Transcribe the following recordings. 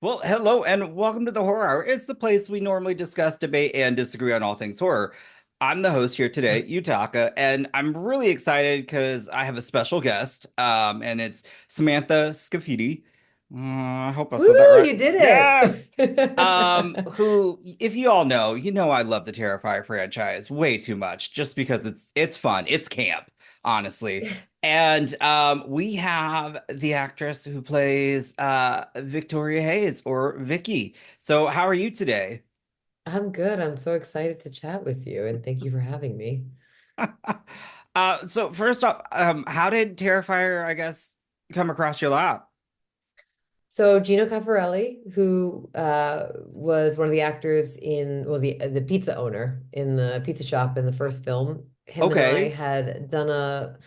Well, hello and welcome to the Horror Hour. It's the place we normally discuss, debate, and disagree on all things horror. I'm the host here today, Yutaka, and I'm really excited because I have a special guest, and it's Samantha Scaffidi. I hope I Woo, said that right. you did Yes. it. Who, if you all know, you know I love the Terrifier franchise way too much, just because it's fun, it's camp, honestly. And we have the actress who plays Victoria Hayes or Vicky. So how are you today? I'm good. I'm so excited to chat with you, and thank you for having me. So first off, how did Terrifier, I guess, come across your lap? So Gino Caffarelli, who was one of the actors in, well, the pizza owner in the pizza shop in the first film, him and I Okay. had done a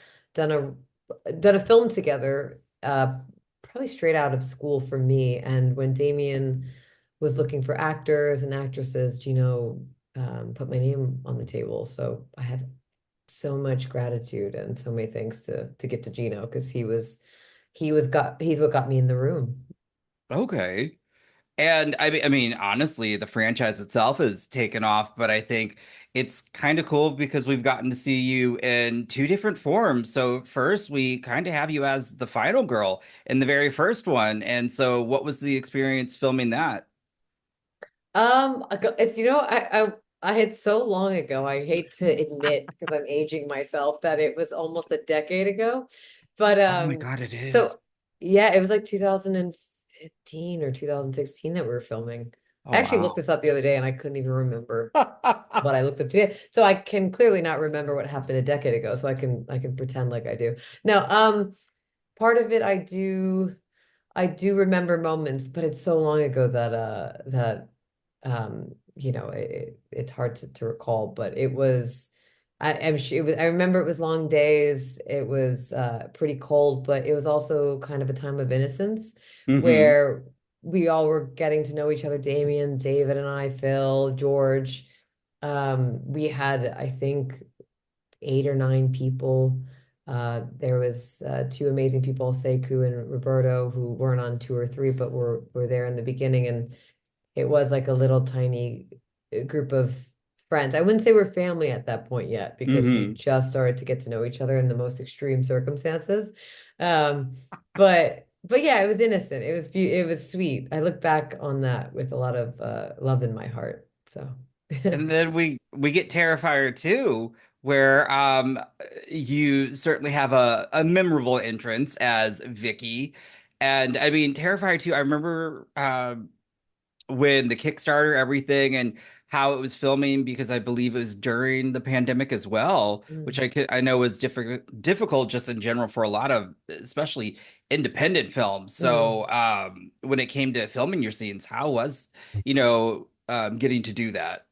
film together, probably straight out of school for me. And when Damien was looking for actors and actresses, Gino put my name on the table. So I have so much gratitude and so many thanks to give to Gino because he's what got me in the room. Okay. And I mean, honestly, the franchise itself has taken off, but I think it's kind of cool because we've gotten to see you in two different forms. So first, we kind of have you as the final girl in the very first one. And so, what was the experience filming that? It's I had so long ago. I hate to admit because I'm aging myself that it was almost a decade ago. But Oh my God, it is. so yeah, it was like 2015 or 2016 that we were filming. Oh I actually looked wow. this up the other day and I couldn't even remember what I looked up today. So I can clearly not remember what happened a decade ago. So I can pretend like I do. No, part of it I do remember moments, but it's so long ago that it's hard to recall, but it was I'm sure I remember it was long days. It was pretty cold, but it was also kind of a time of innocence Hmm. where we all were getting to know each other, Damien, David and I, Phil, George. We had, I think, 8 or 9 people. There was two amazing people, Sekou and Roberto, who weren't on 2 or 3, but were there in the beginning, and it was like a little tiny group of friends. I wouldn't say we're family at that point yet because we Hmm. just started to get to know each other in the most extreme circumstances. Um, but yeah, it was innocent. It was sweet. I look back on that with a lot of love in my heart. So. And then we get Terrifier 2, where you certainly have a memorable entrance as Vicky. And I mean Terrifier 2, I remember when the Kickstarter, everything, and how it was filming because I believe it was during the pandemic as well, which Mm. I know was difficult just in general for a lot of especially independent films. Mm. So when it came to filming your scenes, how was getting to do that?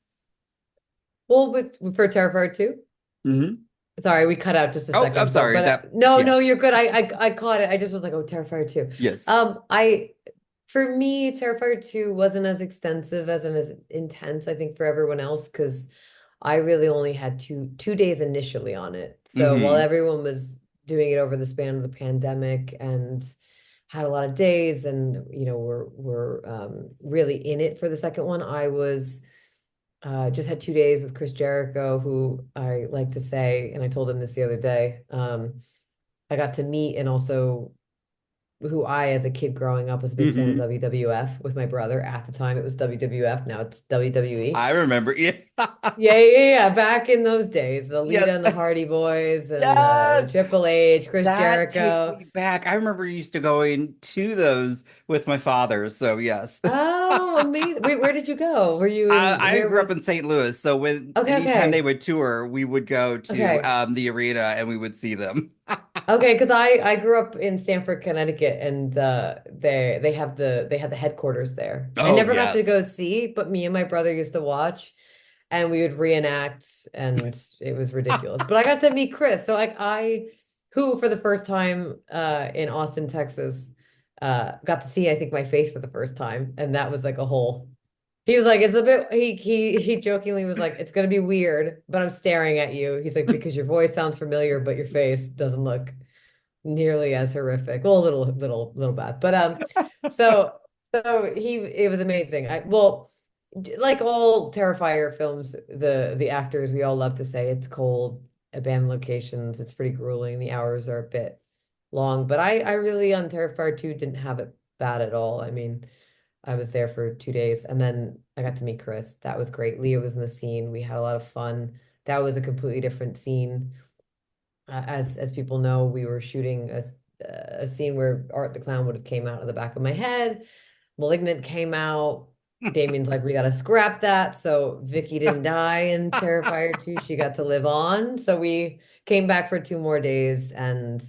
Well, for Terrifier 2. Hmm. Sorry, we cut out just a Oh, I'm second, but sorry. That no, yeah. no, you're good. I caught it. I just was like, oh, Terrifier 2. Yes. I For me, Terrifier 2 wasn't as extensive and as intense, I think, for everyone else, because I really only had two days initially on it. So while Hmm. everyone was doing it over the span of the pandemic and had a lot of days and were really in it for the second one, I was just had 2 days with Chris Jericho, who I like to say, and I told him this the other day. I got to meet and also who I, as a kid growing up, was a big fan of Hmm. WWF with my brother. At the time, it was WWF. Now it's WWE. I remember. Yeah. Yeah, yeah, yeah. Back in those days, the Lita Yes. and the Hardy Boys and Yes. Triple H, Chris That takes Jericho. me back. I remember used to going to those with my father. So yes. Oh, amazing. Wait, where did you go? Were you in, I where grew up was, in St. Louis, so when okay, anytime they okay, would tour, we would go to okay. the arena and we would see them. Okay, because I grew up in Stamford, Connecticut, and they had the headquarters there. I Oh never got to yes. go see, but me and my brother used to watch, and we would reenact, and it was ridiculous. But I got to meet Chris, so like who for the first time in Austin, Texas, got to see I think my face for the first time, and that was like a whole. He was like, it's a bit. He jokingly was like, it's gonna be weird, but I'm staring at you. He's like, because your voice sounds familiar, but your face doesn't look nearly as horrific. Well, a little bad. But so So it was amazing. Well, like all Terrifier films, the actors, we all love to say it's cold, abandoned locations, it's pretty grueling. The hours are a bit long, but I really on Terrifier 2 didn't have it bad at all. I mean, I was there for 2 days and then I got to meet Chris. That was great. Leah was in the scene. We had a lot of fun. That was a completely different scene. As people know, we were shooting a scene where Art the Clown would have came out of the back of my head. Malignant came out. Damien's like, we gotta scrap that. So Vicky didn't die in Terrifier 2. She got to live on. So we came back for 2 more days and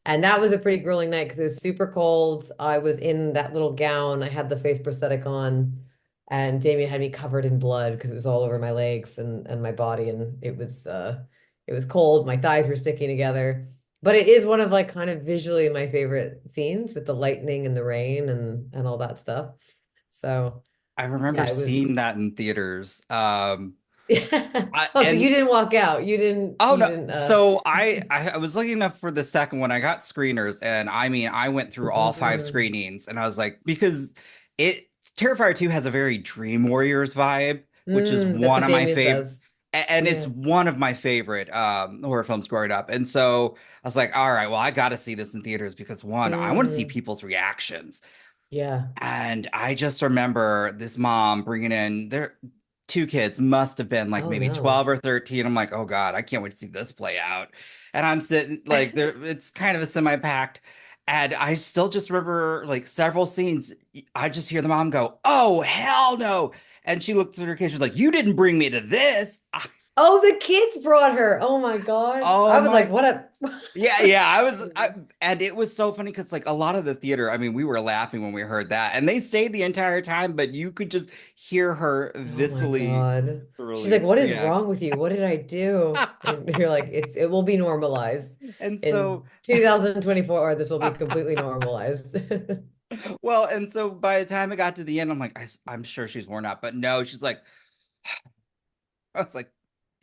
that was a pretty grueling night because it was super cold. I was in that little gown. I had the face prosthetic on, and Damien had me covered in blood because it was all over my legs and my body, and it was cold. My thighs were sticking together. But it is one of like kind of visually my favorite scenes with the lightning and the rain and all that stuff. So I remember yeah, it seeing was that in theaters. yeah. I, Oh, so and you didn't walk out. Oh You no. didn't So I was looking up for the second one. I got screeners and I mean I went through all five mm, screenings and I was like because it Terrifier 2 has a very Dream Warriors vibe, which is that's one what of my Damien favorite says. and it's Yeah. one of my favorite horror films growing up. And so I was like, all right, well I gotta see this in theaters because one, I want to see Mm. people's reactions. Yeah. And I just remember this mom bringing in their two kids, must have been like Oh maybe no. 12 or 13. I'm like, oh God, I can't wait to see this play out. And I'm sitting like there, it's kind of a semi-packed. And I still just remember like several scenes. I just hear the mom go, oh, hell no. And she looked at her kid, she's like, you didn't bring me to this. Oh, the kids brought her. Oh my God. Oh I was like, my what a Yeah, yeah, and it was so funny because like a lot of the theater, I mean, we were laughing when we heard that, and they stayed the entire time, but you could just hear her Oh my viscerally, God. She's like, thoroughly what is react. wrong with you? What did I do? And you're like, it will be normalized. And so, In 2024, this will be completely normalized. well, and so by the time it got to the end, I'm like, I'm sure she's worn out, but no, she's like, I was like,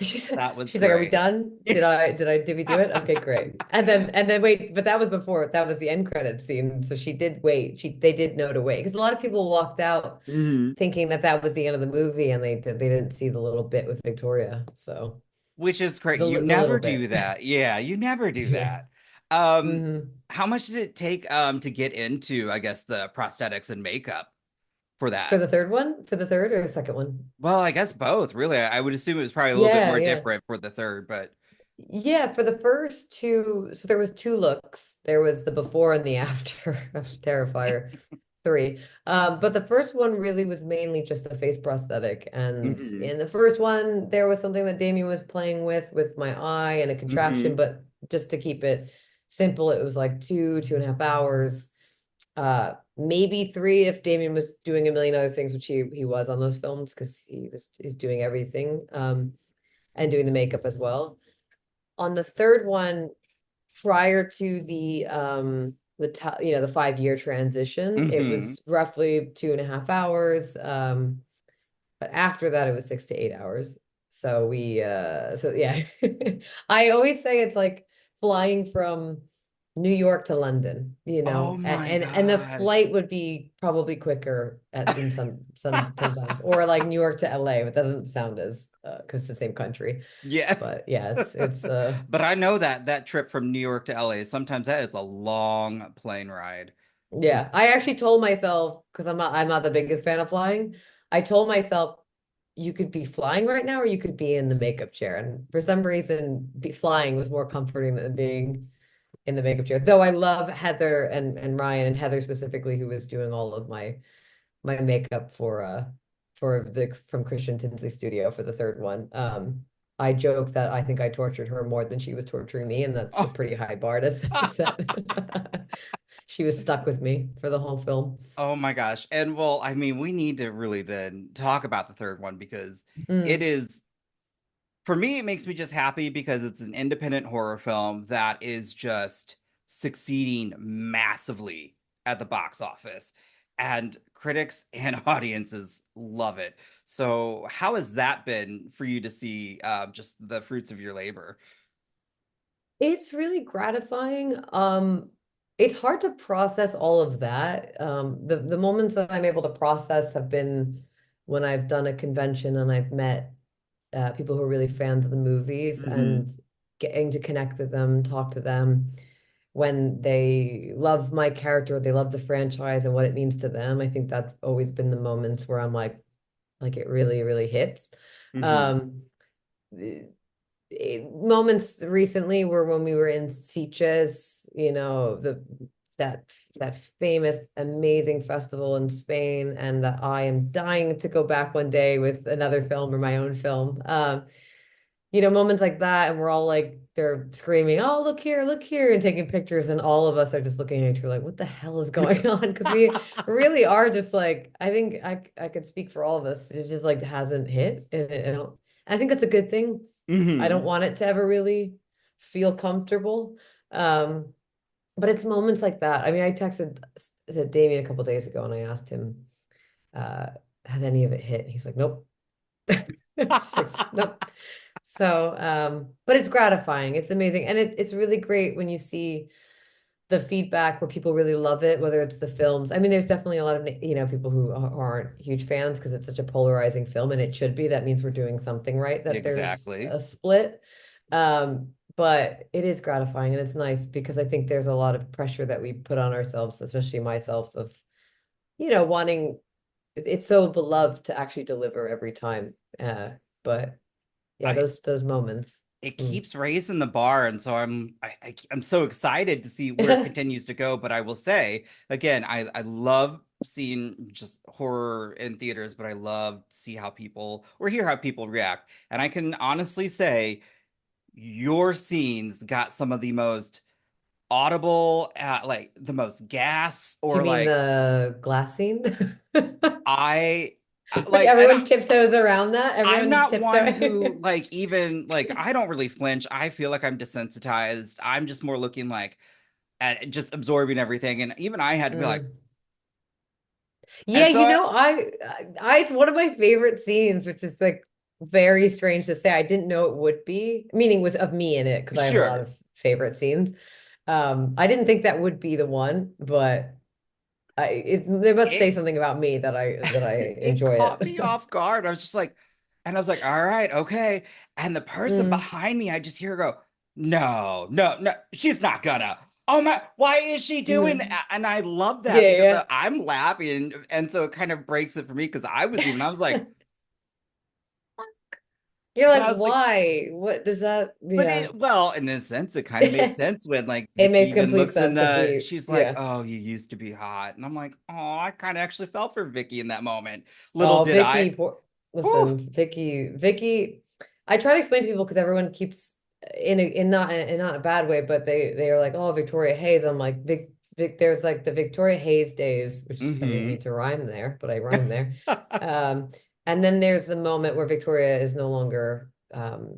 She's that was she's like, are we great. done? Did we do it? Okay, great. And then wait, but that was before that was the end credit scene. So she did wait. They did know to wait because a lot of people walked out Mhm. thinking that that was the end of the movie and they didn't see the little bit with Victoria. So Which is great. You the little never do bit. that. Yeah, you never do Yeah. that. Um, Hmm. how much did it take to get into, I guess, the prosthetics and makeup for For that? the third one? For the third or the second one? Well, I guess both, really. I would assume it was probably a little bit Yeah, more yeah. different for the third, but Yeah, for the first two, so there was two looks. There was the before and the after of Terrifier 3. But the first one really was mainly just the face prosthetic. And hmm in the first one, there was something that Damien was playing with my eye and a contraption, hmm but just to keep it simple, it was like 2.5 hours. Maybe three if Damien was doing a million other things, which he was on those films because he's doing everything and doing the makeup as well. On the third one, prior to the 5 year transition, it hmm was roughly 2.5 hours. But after that, it was 6 to 8 hours. So so yeah, I always say it's like flying from New York to London, Oh my and the gosh. flight would be probably quicker in sometimes, or like New York to LA, but that doesn't sound as because it's the same country. Yeah. But yeah, it's But I know that that trip from New York to LA, sometimes that is a long plane ride. yeah. I actually told myself because I'm not the biggest fan of flying. I told myself you could be flying right now or you could be in the makeup chair. And for some reason, flying was more comforting than being in the makeup chair. Though I love Heather and Ryan and Heather specifically, who was doing all of my makeup for the from Christian Tinsley Studio for the third one. I joke that I think I tortured her more than she was torturing me, and that's a Oh. pretty high bar to set. She was stuck with me for the whole film. Oh my gosh. And well, I mean, we need to really then talk about the third one because it Mm. is for me, it makes me just happy because it's an independent horror film that is just succeeding massively at the box office, and critics and audiences love it. So, how has that been for you to see just the fruits of your labor? It's really gratifying. it's hard to process all of that. The moments that I'm able to process have been when I've done a convention and I've met people who are really fans of the movies Hmm. and getting to connect with them, talk to them when they love my character, they love the franchise and what it means to them. I think that's always been the moments where I'm like it really, really hits. Hmm. Um, Moments recently were when we were in Sitges, the that that famous, amazing festival in Spain, and that I am dying to go back one day with another film or my own film. Moments like that, and we're all like they're screaming, "Oh, look here," and taking pictures, and all of us are just looking at each other like, "What the hell is going on?" Because we really are just like, I think I could speak for all of us. It just like hasn't hit, and I think that's a good thing. I don't Hmm. want it to ever really feel comfortable. Um, but it's moments like that. I mean, I texted to Damien a couple days ago and I asked him, uh, has any of it hit? And he's like, nope. Just like, nope. So, but it's gratifying. It's amazing. And it's really great when you see the feedback where people really love it, whether it's the films. I mean, there's definitely a lot of, people who aren't huge fans because it's such a polarizing film, and it should be. That means we're doing something right, that there's Exactly. a split. But it is gratifying and it's nice because I think there's a lot of pressure that we put on ourselves, especially myself, of, wanting it's so beloved to actually deliver every time. But yeah, I those moments. It Mm. keeps raising the bar, and so I'm so excited to see where it continues to go. But I will say again, I love seeing just horror in theaters, but I love to see how people or hear how people react. And I can honestly say your scenes got some of the most audible, like the most gas, Do you or mean like the glass scene? I Which like, and everyone tiptoes around that. I'm Everyone's not one who tiptoeing. like even like I don't really flinch. I feel like I'm desensitized. I'm just more looking like at just absorbing everything. And even I had to be like, Mm. Yeah, and so it's one of my favorite scenes, which is like very strange to say. I didn't know it would be, meaning with of me in it, because I have a lot sure. of favorite scenes. I didn't think that would be the one, but they must say It something about me that I it enjoy caught it. me off guard. I was just like, and I was like, all right, okay. And the person Mm, behind me, I just hear her go, no, no, no, she's not gonna. Oh my, why is she doing mm. that? And I love that because Yeah, I'm laughing. And so it kind of breaks it for me because I was like, yeah. You're but like, I was like, why? What does that? but Yeah. well, in a sense, it kind of made sense when like It Vicky makes even complete looks in sense if the, we, she's like, yeah. oh, you used to be hot. And I'm like, oh, I kind of actually felt for Vicky in that moment. Little Oh, did I. Vicky, poor, Whew. listen, Vicky. I try to explain to people because everyone keeps in not a bad way, but they are like, oh, Victoria Hayes. I'm like, Vic. There's like the Victoria Hayes days, which I didn't Hmm. mean to rhyme there, but I rhymed there. Um, and then there's the moment where Victoria is no longer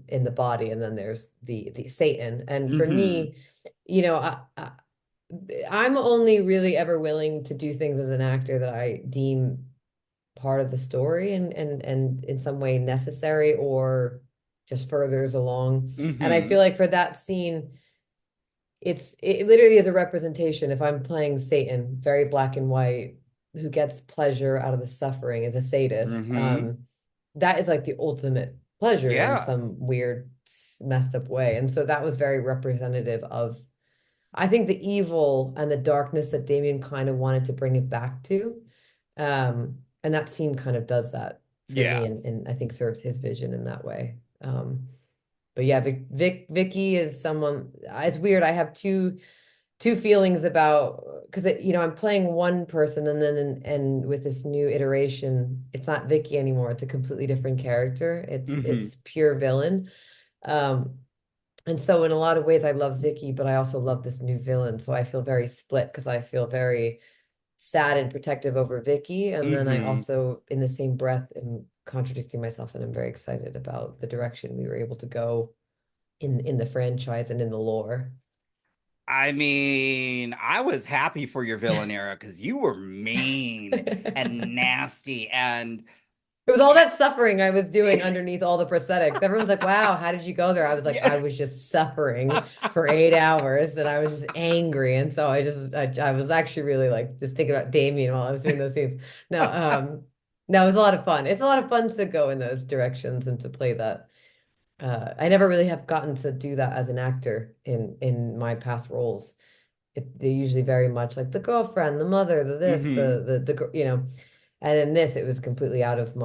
in the body, and then there's the Satan. And for Hmm. me, I'm only really ever willing to do things as an actor that I deem part of the story and in some way necessary or just furthers along. And I feel Hmm. like for that scene, it literally is a representation. If I'm playing Satan, very black and white, who gets pleasure out of the suffering as a sadist, Hmm. that is like the ultimate pleasure in Yeah. some weird, messed up way. And so that was very representative of, I think, the evil and the darkness that Damien kind of wanted to bring it back to. And that scene kind of does that for me Yeah. and I think serves his vision in that way. But yeah, Vicky is someone, it's weird. I have two feelings about because I'm playing one person and then and with this new iteration, it's not Vicky anymore. It's a completely different character. It's Hmm. it's pure villain. Um, and so in a lot of ways, I love Vicky, but I also love this new villain. So I feel very split because I feel very sad and protective over Vicky. And then I Hmm. also, in the same breath, am contradicting myself and I'm very excited about the direction we were able to go in the franchise and in the lore. I mean, I was happy for your villain era because you were mean and nasty. And It was all that suffering I was doing underneath all the prosthetics. Everyone's like, wow, how did you go there? I was like, Yeah. I was just suffering for 8 hours and I was just angry. And so I was actually really like just thinking about Damien while I was doing those scenes. No, no, it was a lot of fun. It's a lot of fun to go in those directions and to play that. I never really have gotten to do that as an actor in my past roles. They're usually very much like the girlfriend, the mother, the this, Hmm. and in this it was completely out of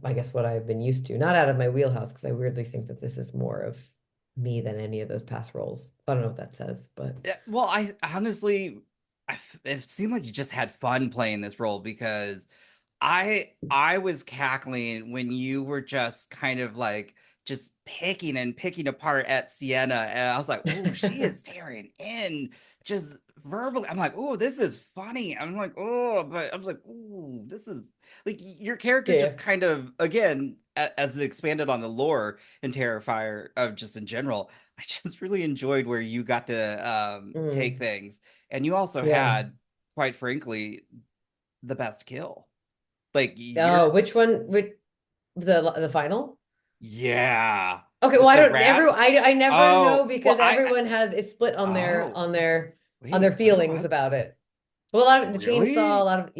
I guess what I've been used to, not out of my wheelhouse because I weirdly think that this is more of me than any of those past roles. I don't know what that says, but Yeah, well, I honestly, it seemed like you just had fun playing this role because I was cackling when you were just kind of like just picking and picking apart at Sienna, and I was like, "Oh, she is tearing in just verbally." I'm like, "Oh, this is funny." I'm like, "Oh," but I was like, "Oh, this is like your character yeah. just kind of again as it expanded on the lore in Terrifier of just in general." I just really enjoyed where you got to take Mm, things, and you also yeah. had, quite frankly, the best kill. Like you're Oh, which one? Which the final? yeah. Okay, well, With I the don't rats? I never know Oh, well because I everyone has it's split on oh on their wait, feelings about it. Well, a lot of the chainsaw, a really? lot of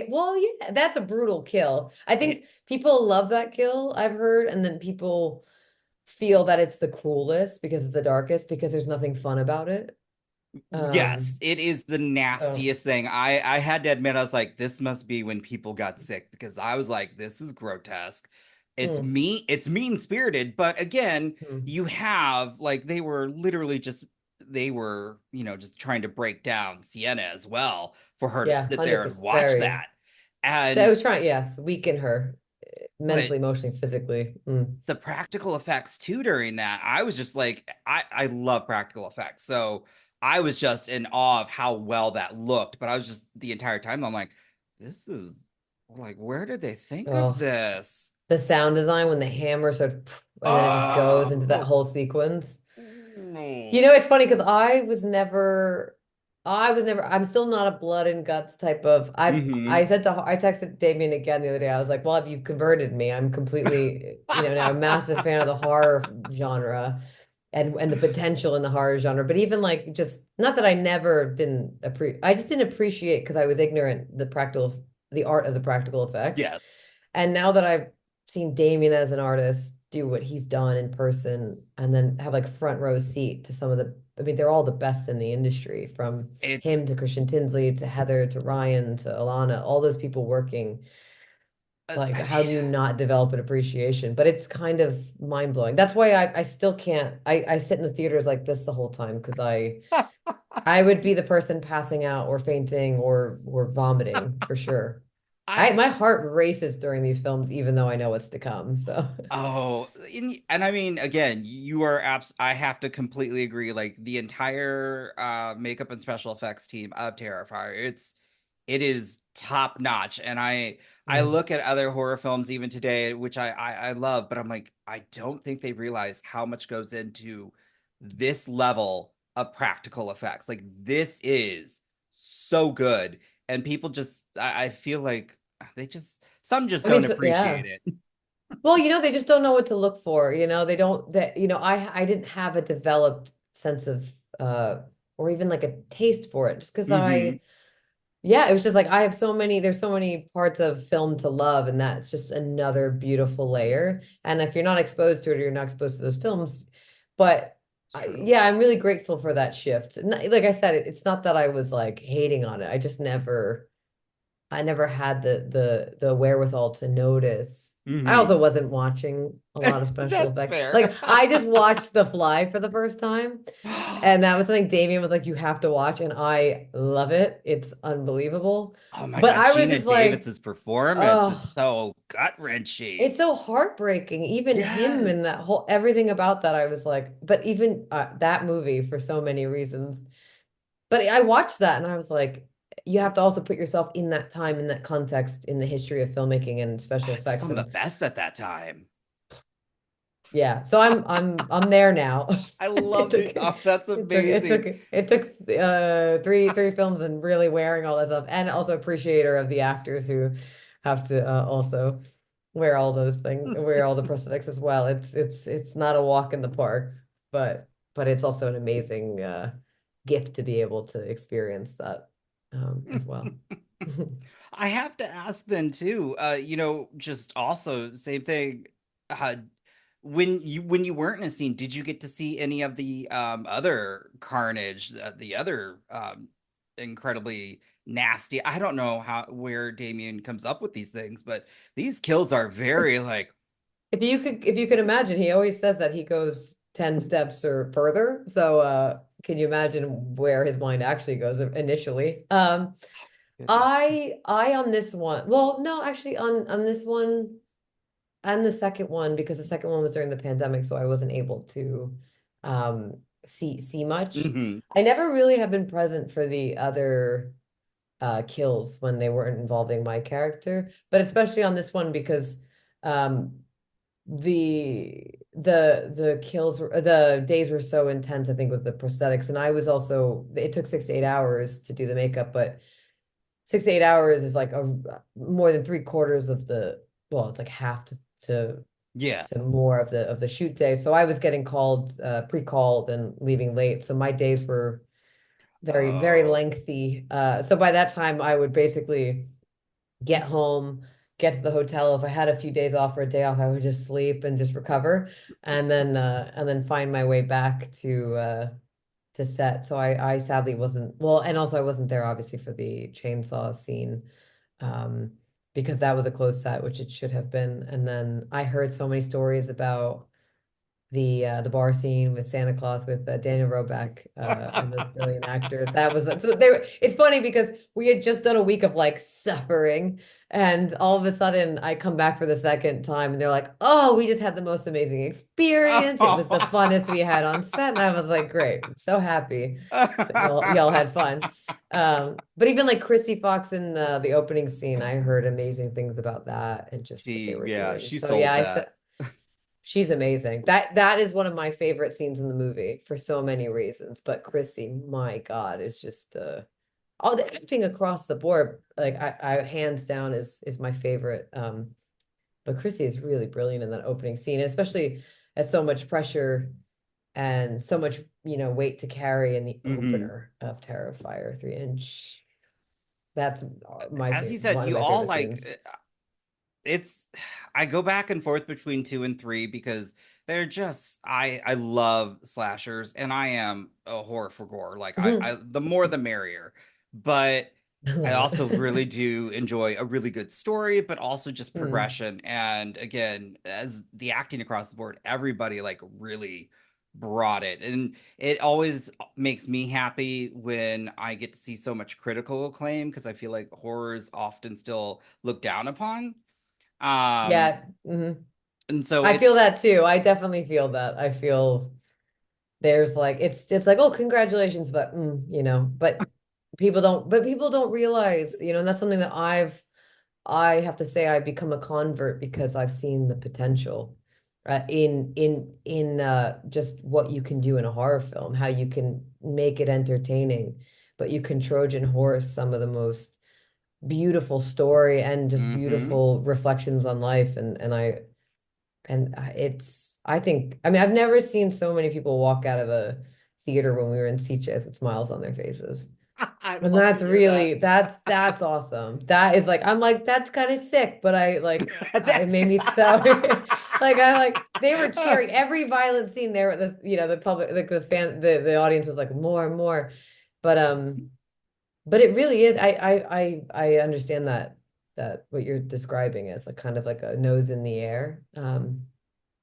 well, yeah, that's a brutal kill. I think It people love that kill, I've heard, and then people feel that it's the cruelest because it's the darkest because there's nothing fun about it. yes, Um, it is the so nastiest thing. I had to admit I was like this must be when people got sick because I was like this is grotesque. mm, It's mean-spirited, but again, mm. you have like they were literally just they were, just trying to break down Sienna as well for her to Yeah, sit there and 100% watch very. that. That And was trying, yes, weaken her but mentally, emotionally, physically. Mm, the practical effects too during that, I was just like, I love practical effects. So I was just in awe of how well that looked. But I was just the entire time, I'm like, this is like, where did they think of oh. this? The sound design when the hammer starts and then it just goes into that Oh, whole sequence. You mm-hmm. know, it's funny because I'm still not a blood and guts type of, I texted Damien again the other day. I was like, well, if you've converted me, I'm completely, now a massive fan of the horror genre and the potential in the horror genre. But even like, just not that I never didn't appreciate, I just didn't appreciate because I was ignorant, the art of the practical effects. Yes, And now that I've seen Damien as an artist do what he's done in person and then have like front row seat to some of I mean, they're all the best in the industry from it's him to Christian Tinsley to Heather to Ryan to Alana, all those people working. Like, I how do you not develop an appreciation? But it's kind of mind blowing. That's why I still can't. I sit in the theaters like this the whole time because I would be the person passing out or fainting or vomiting for sure. I My heart races during these films, even though I know what's to come. So, Oh, and I mean, again, you are I have to completely agree. Like the entire makeup and special effects team of Terrifier, it is top notch. And I mm, look at other horror films even today, which I love, but I'm like, I don't think they realize how much goes into this level of practical effects. Like this is so good, and people just I feel like they just some just I mean, don't so, yeah. appreciate it. Well, they just don't know what to look for. They don't that I didn't have a developed sense of or even like a taste for it just because Hmm. yeah, it was just like there's so many parts of film to love, and that's just another beautiful layer. And if you're not exposed to it or you're not exposed to those films, but It's true. yeah, I'm really grateful for that shift. Like I said, it's not that I was like hating on it. I never had the wherewithal to notice. I Hmm. also wasn't watching a lot of special That's effects. fair. Like I just watched The Fly for the first time, and that was something Damien was like, "You have to watch," and I love it. It's unbelievable. Oh my But God, I was Gina just like, Davis's performance is oh, so gut-wrenching. it's so heartbreaking. Even him Yes. and that whole everything about that, I was like, but even that movie for so many reasons. But I watched that and I was like, you have to also put yourself in that time, in that context, in the history of filmmaking and special It's effects. some of the And best at that time. yeah, so I'm there now. I It love took it. Oh, that's amazing. it took three films and really wearing all that stuff, and also appreciator of the actors who have to also wear all those things, wear all the prosthetics as well. It's not a walk in the park, but it's also an amazing gift to be able to experience that as well. I have to ask then too, just also same thing. Uh, when you weren't in a scene, did you get to see any of the other carnage, the other incredibly nasty? I don't know how where Damien comes up with these things, but these kills are very like, If you could imagine, he always says that he goes 10 steps or further. So can you imagine where his mind actually goes initially? goodness. I on this one, well, no, actually on this one and the second one, because the second one was during the pandemic, so I wasn't able to um see much. Hmm. I never really have been present for the other kills when they weren't involving my character, but especially on this one because um the kills were the days were so intense, I think, with the prosthetics. And I was also, it took 6 to 8 hours to do the makeup, but 6 to 8 hours is like a more than three-quarters of the, well, it's like half to Yeah. to more of the shoot day. So I was getting called, pre-called and leaving late. So my days were very Oh. lengthy. So by that time I would basically get home, get to the hotel. If I had a few days off or a day off, I would just sleep and just recover, and then find my way back to set. So I sadly wasn't, well, and also I wasn't there obviously for the chainsaw scene, um, because that was a closed set, which it should have been. And then I heard so many stories about the bar scene with Santa Claus with Daniel Roebuck and those brilliant actors. That was so they were, it's funny because we had just done a week of like suffering, and all of a sudden I come back for the second time and they're like, "Oh, we just had the most amazing experience. It was the funnest we had on set." And I was like, "Great. I'm so happy that y'all had fun." But even like Chrissy Fox in the opening scene, I heard amazing things about that and just what they were Yeah, doing. she So yeah, sold I that. said she's amazing. That is one of my favorite scenes in the movie for so many reasons. But Chrissy, my God, is just all the acting across the board. Like I hands down is my favorite. But Chrissy is really brilliant in that opening scene, especially at so much pressure and so much, weight to carry in the Hmm. opener of Terrifier 3. And that's As you said, one of you my all favorite like scenes. it's I go back and forth between two and three because they're just I love slashers and I am a horror for gore. Like I Mhm. the more the merrier. But I I love also it. really do enjoy a really good story, but also just Mm. progression. And again, as the acting across the board, everybody like really brought it. And it always makes me happy when I get to see so much critical acclaim because I feel like horror is often still looked down upon. Um, Yeah. Mhm. and so I feel it's that too. I definitely feel that. I feel there's like it's like, oh, congratulations, but people don't realize, and that's something that I have to say I've become a convert because I've seen the potential in just what you can do in a horror film, how you can make it entertaining, but you can Trojan horse some of the most beautiful story and just mm-hmm. beautiful reflections on life, I think, I mean, I've never seen so many people walk out of a theater when we were in Sitges with smiles on their faces. I And love to that's hear that. really, that's awesome. That is like, I'm like, that's kind of sick, but it That's made me so, they were cheering every violent scene there. The public, like the fan, the audience was like more and more. But, but it really is. I understand that what you're describing is like kind of like a nose in the air.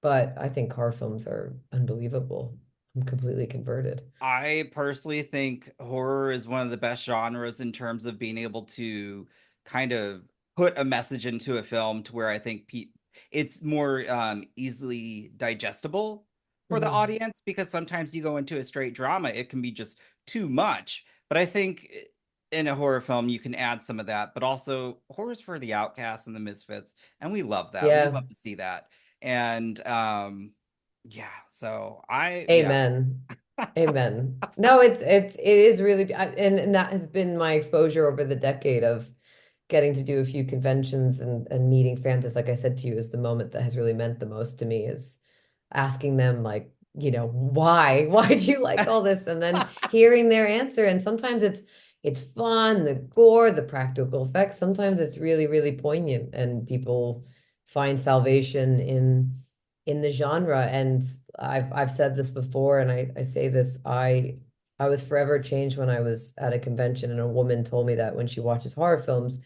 But I think horror films are unbelievable. I'm completely converted. I personally think horror is one of the best genres in terms of being able to kind of put a message into a film to where I think it's more easily digestible for the Mhm. audience because sometimes you go into a straight drama, it can be just too much. But I think in a horror film, you can add some of that, but also horror's for the outcasts and the misfits, and we love that. We Yeah. love to see that. And yeah, so yeah. Amen. Amen. No, it is really, and that has been my exposure over the decade of getting to do a few conventions and meeting fans, is like I said to you, is the moment that has really meant the most to me, is asking them like, why? Why do you like all this? And then hearing their answer. And sometimes it's fun, the gore, the practical effects. Sometimes it's really, really poignant and people find salvation in the genre. And I've said this before and I say this, I was forever changed when I was at a convention and a woman told me that when she watches horror films,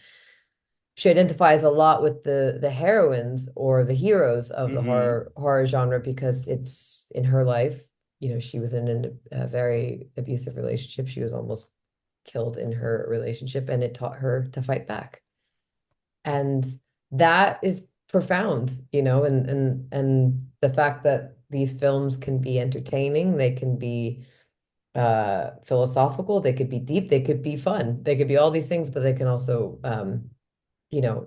she identifies a lot with the heroines or the heroes of the Hmm. horror genre because it's in her life. She was in a very abusive relationship. She was almost killed in her relationship, and it taught her to fight back. And that is profound, and the fact that these films can be entertaining, they can be philosophical, they could be deep, they could be fun, they could be all these things, but they can also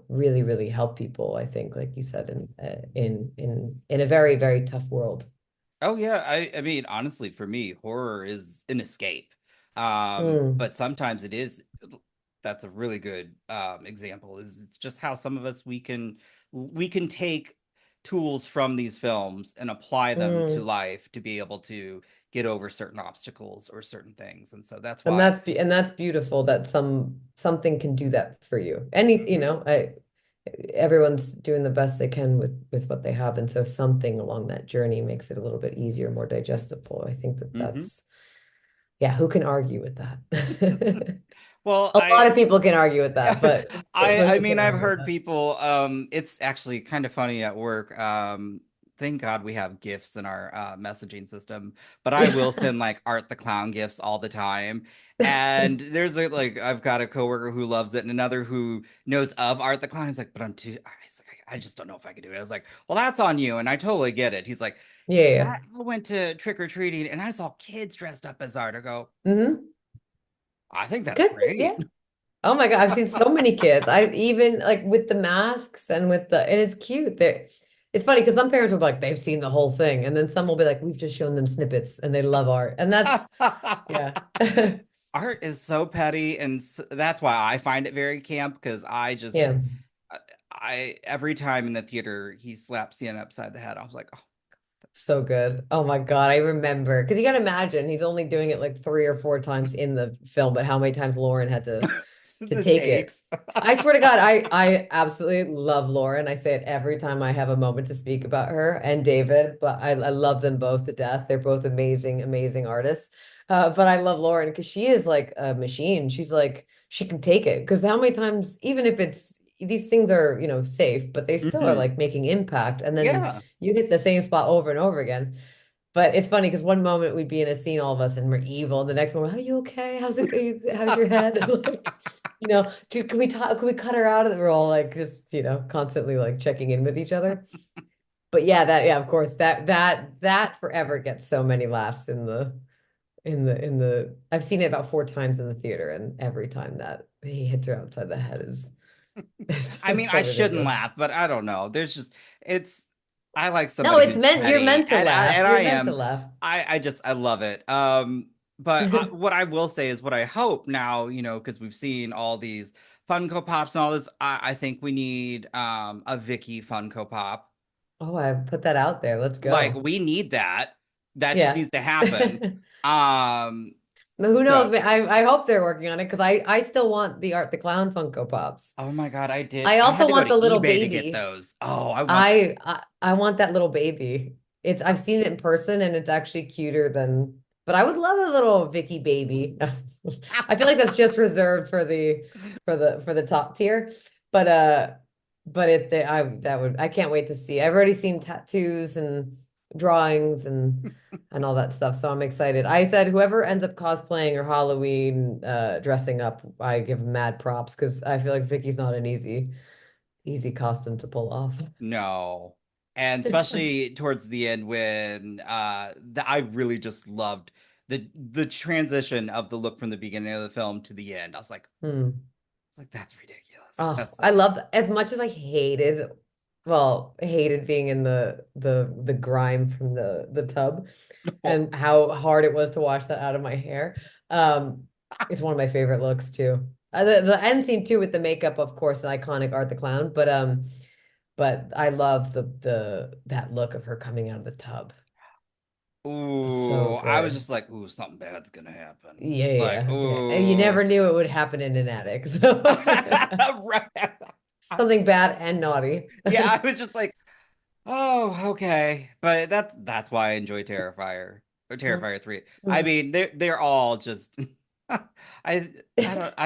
really, really help people, I think, like you said, in a very, very tough world. Oh yeah, I mean honestly for me horror is an escape. Mm, But sometimes it is that's a really good example is it's just how some of us we can take tools from these films and apply them to mm. life to be able to get over certain obstacles or certain things. And so that's And why. that's beautiful that something can do that for you. Any, Hmm. I everyone's doing the best they can with what they have, and so if something along that journey makes it a little bit easier, more digestible, I think that Hmm. that's, yeah, who can argue with that? Well, A lot of people can argue with that, but I who mean can I've argue with heard that? people it's actually kind of funny at work. Thank God we have gifts in our messaging system, but I will Yeah. send like Art the Clown gifts all the time. And there's like I've got a coworker who loves it and another who knows of Art the Clown. He's like, but I just don't know if I can do it. I was like, well, that's on you, and I totally get it. Yeah, He's like, yeah. I went to trick or treating and I saw kids dressed up as Art. I go, Hmm. I think that's Good. Yeah. great. Oh my God, I've seen so many kids. I even like with the masks and and it's cute. It's funny because some parents will be like, they've seen the whole thing. And then some will be like, we've just shown them snippets and they love art. And that's, yeah. Art is so petty, and that's why I find it very camp because Yeah. every time in the theater he slaps Sienna upside the head, I was like, oh, So good. Oh my God. I remember because you got to imagine he's only doing it like 3 or 4 times in the film, but how many times Lauren had to the take it. takes. I swear to God, I absolutely love Lauren. I say it every time I have a moment to speak about her and David, but I love them both to death. They're both amazing, amazing artists. But I love Lauren because she is like a machine. She's like, she can take it. Because how many times, even if these things are, safe, but they still are Hmm. like making impact. And then Yeah. you hit the same spot over and over again. But it's funny because one moment we'd be in a scene, all of us, and we're evil. And the next moment, are you okay? How's your head? Like, dude, can we talk? Can we cut her out of the role? Like, just, constantly like checking in with each other. But yeah, yeah, of course, that forever gets so many laughs I've seen it about 4 times in the theater, and every time that he hits her outside the head I mean, is so I shouldn't ridiculous. laugh, but I don't know. it's I like No, somebody who's you're petty, meant to laugh. and You're I meant to am. laugh. I love it. But what I will say is what I hope now, because we've seen all these Funko Pops and all this. I think we need a Vicky Funko Pop. Oh, I put that out there. Let's Like go. we need that. That just Yeah. needs to happen. Um, But who knows? so I hope they're working on it because I still want the Art the Clown Funko Pops. oh my God, I I had also to go want to the little eBay to get baby. those. Oh, I want that. I want that little baby. I've seen it in person and it's actually cuter than, but I would love a little Vicky baby. I feel like that's just reserved for the top tier. But but if they I that would I can't wait to see. I've already seen tattoos and drawings and all that stuff. So I'm excited. I said whoever ends up cosplaying or Halloween dressing up, I give mad props because I feel like Vicky's not an easy costume to pull off. No. And especially towards the end when I really just loved the transition of the look from the beginning of the film to the end. I was Hmm. like that's ridiculous. Oh, That's I love as much as I hated being in the grime from the tub oh, and how hard it was to wash that out of my hair. Um, it's one of my favorite looks too. The end scene too with the makeup, of course, the iconic Art the Clown, but I love the that look of her coming out of the tub. Ooh, So I was good. just like, ooh, something bad's gonna happen. Yeah, Like, yeah, yeah. And you ooh. never knew it would happen in an attic. So Right. I something was, bad and naughty. yeah, I was just like, oh, okay. But that's why I enjoy Terrifier or Mm, Terrifier 3. I mm, mean, they're all just I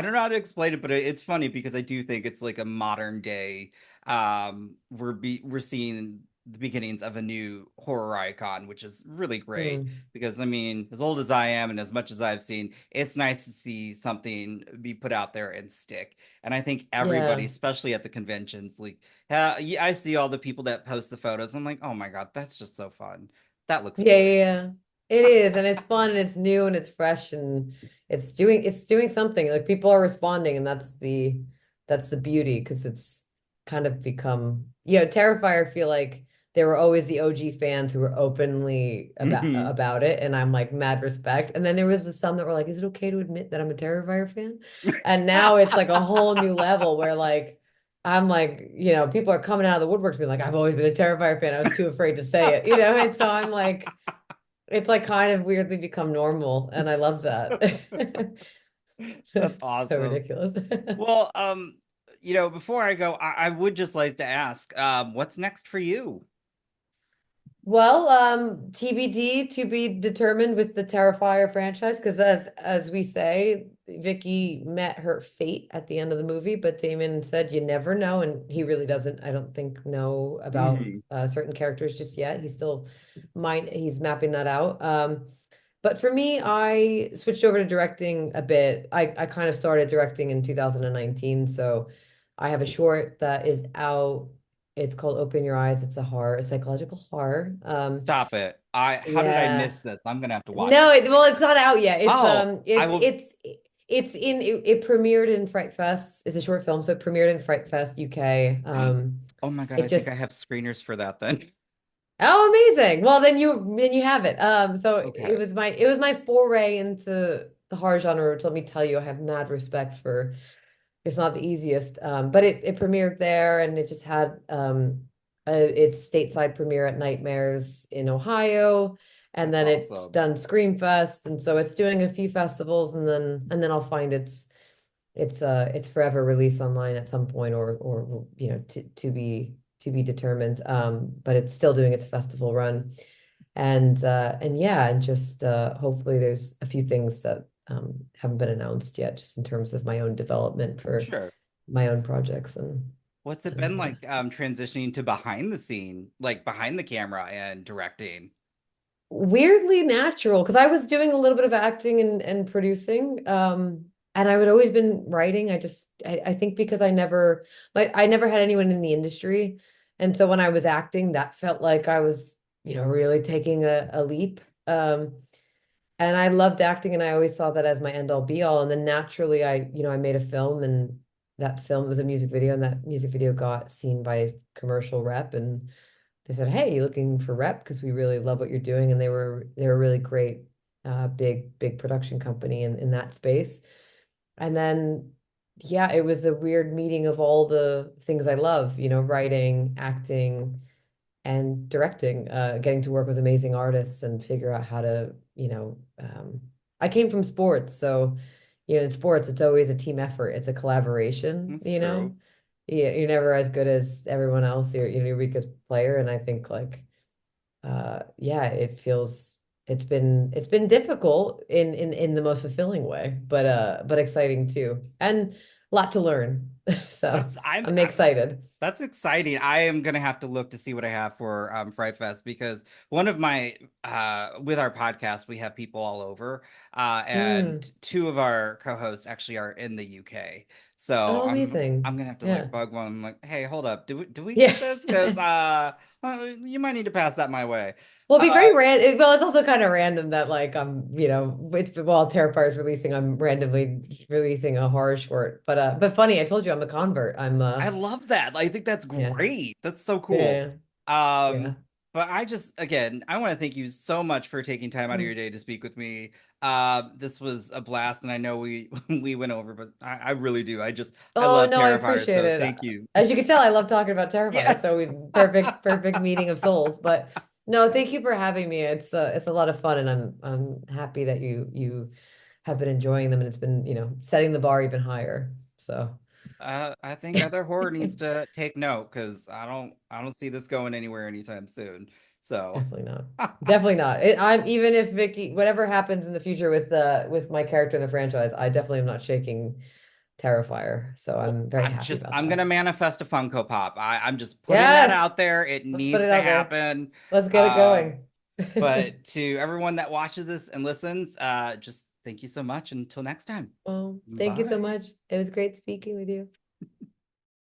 don't know how to explain it, but it's funny because I do think it's like a modern day we're seeing the beginnings of a new horror icon, which is really great mm. because I mean, as old as I am and as much as I've seen, it's nice to see something be put out there and stick. And I think everybody, Yeah. especially at the conventions, like yeah, I see all the people that post the photos. I'm like, oh my God, that's just so fun. That looks Yeah, yeah, great. yeah. It is, and it's fun and it's new and it's fresh and it's doing something. Like people are responding, and that's the beauty because it's kind of become, Terrifier. I feel like there were always the OG fans who were openly about Mhm. about it, and I'm like mad respect. And then there was some that were like, "Is it okay to admit that I'm a Terrifier fan?" And now it's like a whole new level where like I'm like, people are coming out of the woodworks being like, I've always been a Terrifier fan. I was too afraid to say it, and so I'm like, it's like kind of weirdly become normal, and I love that. That's It's so awesome. ridiculous. Well, before I go, I would just like to ask, what's next for you? Well, TBD to be determined with the Terrifier franchise, because as we say, Vicky met her fate at the end of the movie, but Damon said you never know, and he really doesn't, I don't think, know about Mhm. certain characters just yet. He's mapping that out. But for me, I switched over to directing a bit. I kind of started directing in 2019, so I have a short that is out. It's called Open Your Eyes. It's a psychological horror. Stop it. How did I Yeah. miss this? I'm gonna have to watch No, this. well, it's not out yet. It's Oh, um, I it's will. it's it's in it premiered in Fright Fest. It's a short film, so it premiered in Fright Fest UK. Oh my God, It I think just I have screeners for that then. Oh, amazing. Well, then you have it. So it Okay. was my it was my foray into the horror genre, which let me tell you, I have mad respect for. It's not the easiest, but it premiered there, and it just had its stateside premiere at Nightmares in Ohio, and That's then it's awesome. done Scream Fest, and so it's doing a few festivals, and then I'll find it's forever release online at some point, or to be determined. But it's still doing its festival run, and yeah, and just hopefully there's a few things that haven't been announced yet, just in terms of my own development for Sure. my own projects What's it been and like transitioning to behind the scene, like behind the camera and directing? weirdly natural because I was doing a little bit of acting and producing, and I would always been writing. I think because I never had anyone in the industry, and so when I was acting, that felt like I was really taking a leap. And I loved acting, and I always saw that as my end all be all. And then naturally, I made a film, and that film was a music video, and that music video got seen by commercial rep, and they said, "Hey, you looking for rep? Because we really love what you're doing." And they were a really great, big production company in that space. And then, yeah, it was a weird meeting of all the things I love, writing, acting, and directing, getting to work with amazing artists and figure out how to, I came from sports, so in sports it's always a team effort, it's a collaboration, That's true. Yeah, you're never as good as everyone else. You're a weakest player, and I think like yeah, it's been difficult in the most fulfilling way, but exciting too, and a lot to learn. So That's I'm I'm excited. That's exciting. I am gonna have to look to see what I have for Fright Fest because one of my with our podcast we have people all over and Mm. two of our co-hosts actually are in the UK. So Oh, I'm amazing. gonna have to like Yeah. bug one. I'm like, hey, hold up, do we Yeah. get this? Because you might need to pass that my way. Well, it'd be Uh, very random. Well, it's also kind of random that like while Terrifier is releasing, I'm randomly releasing a horror short. But funny, I told you I'm a convert. I love that. I think that's Yeah. great. That's so cool. Yeah. Um, Yeah. but I just, again, I want to thank you so much for taking time out of Mm. your day to speak with me. This was a blast, and I know we we went over, but I really do. I Oh love no, I Terrifier, appreciate so it. thank you. As you can tell, I love talking about Terrifier, Yeah. so we perfect meeting of souls. But no, thank you for having me. It's a lot of fun, and I'm happy that you have been enjoying them, and it's been, setting the bar even higher. So I think other horror needs to take note because I don't see this going anywhere anytime soon. So, definitely not. Definitely not. I'm even if Vicky, whatever happens in the future with my character in the franchise, I definitely am not shaking Terrifier. So well, I'm very happy about I'm that. gonna manifest a Funko Pop. I'm just putting that Yes, out there. It let's put needs it to out there. happen. Let's get it Um, going. but to everyone that watches this and listens, just thank you so much. Until next time. Well, thank you so Bye. much. It was great speaking with you.